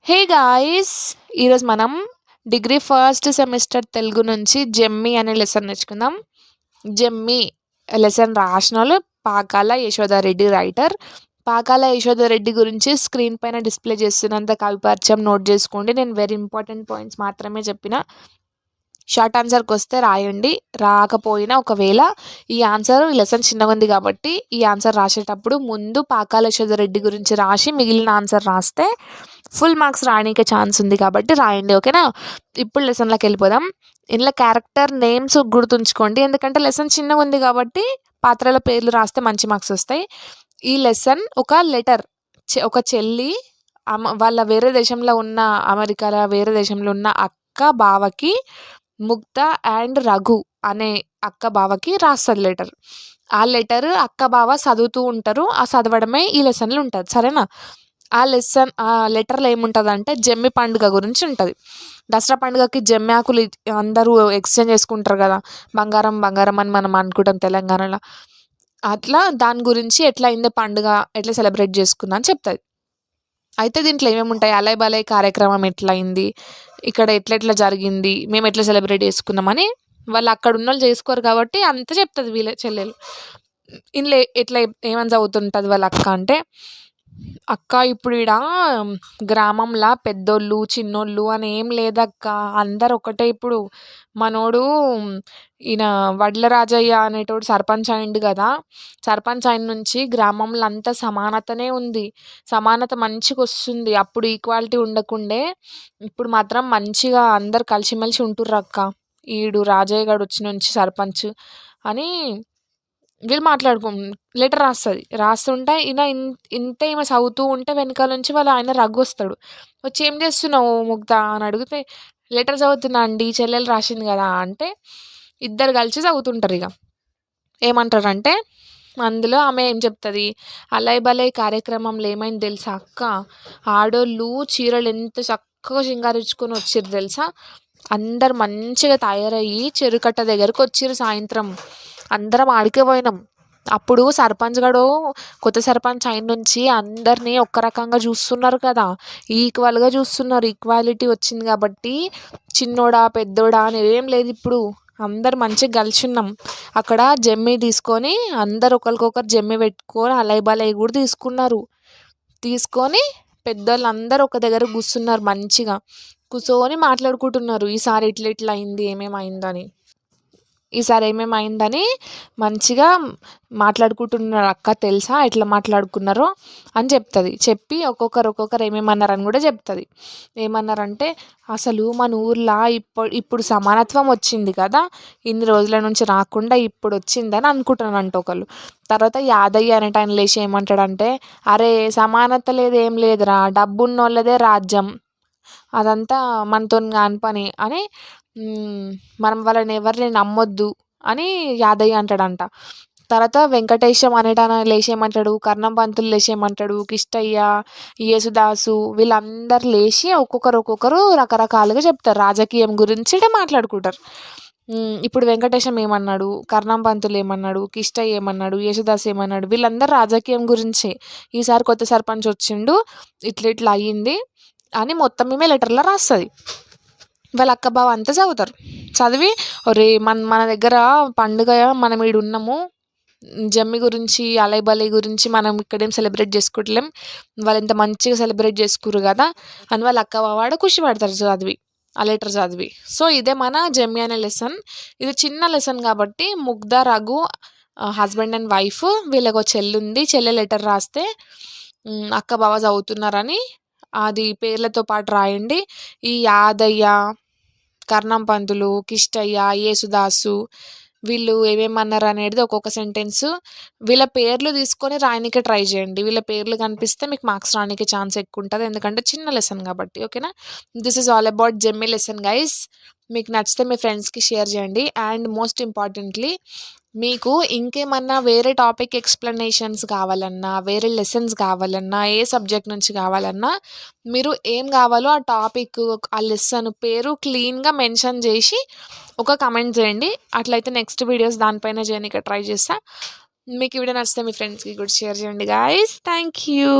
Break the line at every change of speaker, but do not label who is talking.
Hey guys, ఈరోజు మనం degree first semester Telugu నుంచి జెమ్మి అనే లెసన్ నేర్చుకుందాం. జెమ్మి లెసన్ రాసినోళ్ళు పాకాల యశోదారెడ్డి రైటర్. పాకాల యశోదారెడ్డి గురించి స్క్రీన్ పైన డిస్ప్లే చేస్తున్నంత కవి పరిచయం నోట్ చేసుకోండి. నేను వెరీ ఇంపార్టెంట్ పాయింట్స్ మాత్రమే చెప్పిన. షార్ట్ ఆన్సర్కి వస్తే రాయండి, రాకపోయినా ఒకవేళ ఈ లెసన్ చిన్నగా ఉంది కాబట్టి ఈ ఆన్సర్ రాసేటప్పుడు ముందు పాకాల యశోదారెడ్డి గురించి రాసి మిగిలిన ఆన్సర్ రాస్తే ఫుల్ మార్క్స్ రాయడానికి ఛాన్స్ ఉంది కాబట్టి రాయండి, ఓకేనా? ఇప్పుడు లెసన్లోకి వెళ్ళిపోదాం. ఇందులో క్యారెక్టర్ నేమ్స్ గుర్తుంచుకోండి, ఎందుకంటే లెసన్ చిన్నగా ఉంది కాబట్టి పాత్రల పేర్లు రాస్తే మంచి మార్క్స్ వస్తాయి. ఈ లెసన్ ఒక లెటర్, ఒక చెల్లి వాళ్ళ వేరే దేశంలో ఉన్న అమెరికాలో వేరే దేశంలో ఉన్న అక్క బావకి, ముక్త అండ్ రఘు అనే అక్క బావకి రాస్తుంది లెటర్. ఆ లెటర్ అక్క బావ చదువుతూ ఉంటారు, ఆ చదవడమే ఈ లెసన్లో ఉంటుంది, సరేనా? ఆ లెటర్లో ఏముంటుంది అంటే జమ్మి పండుగ గురించి ఉంటుంది. దసరా పండుగకి జమ్మి ఆకులు అందరూ ఎక్స్చేంజ్ చేసుకుంటారు కదా, బంగారం బంగారం అని మనం అనుకుంటాం తెలంగాణలో. అట్లా దాని గురించి ఎట్లా అయిందో పండుగ, ఎట్లా సెలబ్రేట్ చేసుకున్నా అని చెప్తుంది. అయితే దీంట్లో ఏమేమి ఉంటాయి, అలయ్ బలయ్ కార్యక్రమం ఎట్లా అయింది, ఇక్కడ ఎట్లెట్లా జరిగింది, మేము ఎట్లా సెలబ్రేట్ చేసుకున్నామని వాళ్ళు అక్కడ ఉన్న వాళ్ళు చేసుకోరు కాబట్టి అంత చెప్తుంది వీళ్ళ చెల్లెలు. ఇందులో ఎట్లా ఏమని చదువుతుంటుంది వాళ్ళ అక్క అంటే, అక్క ఇప్పుడు ఈడ గ్రామంలో పెద్దోళ్ళు చిన్నోళ్ళు అని ఏం లేదక్క, అందరు ఒకటే. ఇప్పుడు మనోడు ఈయన వడ్ల రాజయ్య అనేటోడు సర్పంచ్ అయిండు కదా, సర్పంచ్ అయిన నుంచి గ్రామంలో అంతా సమానతనే ఉంది, సమానత మంచిగా వస్తుంది. అప్పుడు ఈక్వాలిటీ ఉండకుండే, ఇప్పుడు మాత్రం మంచిగా అందరు కలిసిమెలిసి ఉంటుర్రు అక్క, ఈడు రాజయ్య గారు వచ్చి నుంచి సర్పంచ్ అని వీళ్ళు లెటర్ రాస్తుంటే ఈయన ఇంతే ఈమె చదువుతూ ఉంటే వెనకాల నుంచి ఆయన రఘు వస్తాడు. వచ్చి ఏం చేస్తున్నావు ముగ్ధ అని అడిగితే, లెటర్ చదువుతున్నా అండి, చెల్లెలు రాసింది కదా అంటే, ఇద్దరు కలిసి చదువుతుంటారు. ఇక ఏమంటారంటే అందులో ఆమె ఏం చెప్తుంది, అలయ్ బలయ్ కార్యక్రమంలో ఏమైంది తెలుసా అక్క, ఆడోళ్ళు చీరలు ఎంత చక్కగా సింగారించుకొని వచ్చిర్రు తెలుసా, అందరు మంచిగా తయారయ్యి చెరుకట్ట దగ్గరకు వచ్చిర్రు. సాయంత్రం అందరం ఆడికే పోయినాం. అప్పుడు సర్పంచ్ గడు కొత్త సర్పంచ్ అయిన నుంచి అందరినీ ఒక్క రకంగా చూస్తున్నారు కదా, ఈక్వల్గా చూస్తున్నారు. ఈక్వాలిటీ వచ్చింది కాబట్టి చిన్నోడా పెద్దోడా అని ఏం లేదు, ఇప్పుడు అందరు మంచిగా కలిసి ఉన్నాం. అక్కడ జమ్మి తీసుకొని అందరు ఒకరికొకరు జమ్మి పెట్టుకొని అలయ్ బలయ్ కూడా తీసుకొని పెద్దోళ్ళు అందరూ ఒక దగ్గర కూర్చున్నారు, మంచిగా కూర్చొని మాట్లాడుకుంటున్నారు. ఈసారి ఇట్లా అయింది, ఏమేమైందని మంచిగా మాట్లాడుకుంటున్నారు. అక్క తెలుసా ఎట్లా మాట్లాడుకున్నారో అని చెప్తుంది. చెప్పి ఒక్కొక్కరు ఏమేమన్నారని కూడా చెప్తుంది. ఏమన్నారంటే, అసలు మన ఊర్లో ఇప్పుడు సమానత్వం వచ్చింది కదా, ఇన్ని రోజుల నుంచి రాకుండా ఇప్పుడు వచ్చిందని అనుకుంటున్నానంట ఒకళ్ళు. తర్వాత యాదయ్య అనేట ఆయన లేచి ఏమంటాడంటే, అరే సమానత లేదు ఏం లేదురా, డబ్బున్నోళ్ళదే రాజ్యం, అదంతా మనతో కాని పని అని, మనం వాళ్ళని ఎవరిని నమ్మొద్దు అని యాదయ్య అంటాడంట. తర్వాత వెంకటేశం అనేటాయన లేచేయమంటాడు, కర్ణం పంతులు లేచేయమంటాడు, కిష్టయ్య, యేసుదాసు వీళ్ళందరూ లేచి ఒక్కొక్కరు రకరకాలుగా చెప్తారు, రాజకీయం గురించి మాట్లాడుకుంటారు. ఇప్పుడు వెంకటేశం ఏమన్నాడు, కర్ణం పంతులు ఏమన్నాడు, కిష్టయ్య ఏమన్నాడు, యేసుదాస్ ఏమన్నాడు, వీళ్ళందరూ రాజకీయం గురించే, ఈసారి కొత్త సర్పంచ్ వచ్చిండు, ఇట్లా అయ్యింది అని మొత్తం మేమే లెటర్లో రాస్తుంది. వాళ్ళ అక్క బావ అంతా చదువుతారు. చదివి, ఒరే మన దగ్గర పండుగ, మనం ఈడు ఉన్నాము, జమ్మి గురించి అలయ్ బలయ్ గురించి మనం ఇక్కడేం సెలబ్రేట్ చేసుకోవట్లేం, వాళ్ళు ఎంత మంచిగా సెలబ్రేట్ చేసుకుర్రు కదా అని వాళ్ళ అక్క బావాడు ఖుషి పడతారు చదివి, ఆ లెటర్ చదివి. సో ఇదే మన జమ్మి అనే లెసన్. ఇది చిన్న లెసన్ కాబట్టి Mugdha Raghu husband and wife, వీళ్ళకి ఒక చెల్లి ఉంది, చెల్లె లెటర్ రాస్తే అక్క బావ చదువుతున్నారని అది పేర్లతో పాటు రాయండి. ఈ యాదయ్య, కర్ణం పంతులు, కిష్టయ్య, యేసుదాసు వీళ్ళు ఏమేమన్నారు అనేది ఒక్కొక్క సెంటెన్స్ వీళ్ళ పేర్లు తీసుకొని రాయడానికి ట్రై చేయండి. వీళ్ళ పేర్లు కనిపిస్తే మీకు మార్క్స్ రానికి ఛాన్స్ ఎక్కువ ఉంటుంది, ఎందుకంటే చిన్న లెసన్ కాబట్టి, ఓకేనా? This is all about జెమ్మి lesson guys. మీకు నచ్చితే మీ ఫ్రెండ్స్కి షేర్ చేయండి. అండ్ మోస్ట్ ఇంపార్టెంట్లీ, మీకు ఇంకేమన్నా వేరే టాపిక్ ఎక్స్ప్లెనేషన్స్ కావాలన్నా, వేరే లెసన్స్ కావాలన్నా, ఏ సబ్జెక్ట్ నుంచి కావాలన్నా, మీరు ఏం కావాలో ఆ టాపిక్, ఆ లెసన్ పేరు క్లీన్గా మెన్షన్ చేసి ఒక కమెంట్ చేయండి. అట్లయితే నెక్స్ట్ వీడియోస్ దానిపైన చేయడానికి ట్రై చేస్తా. మీకు ఈ వీడియో నచ్చితే మీ ఫ్రెండ్స్కి కూడా షేర్ చేయండి గాయస్. Thank you.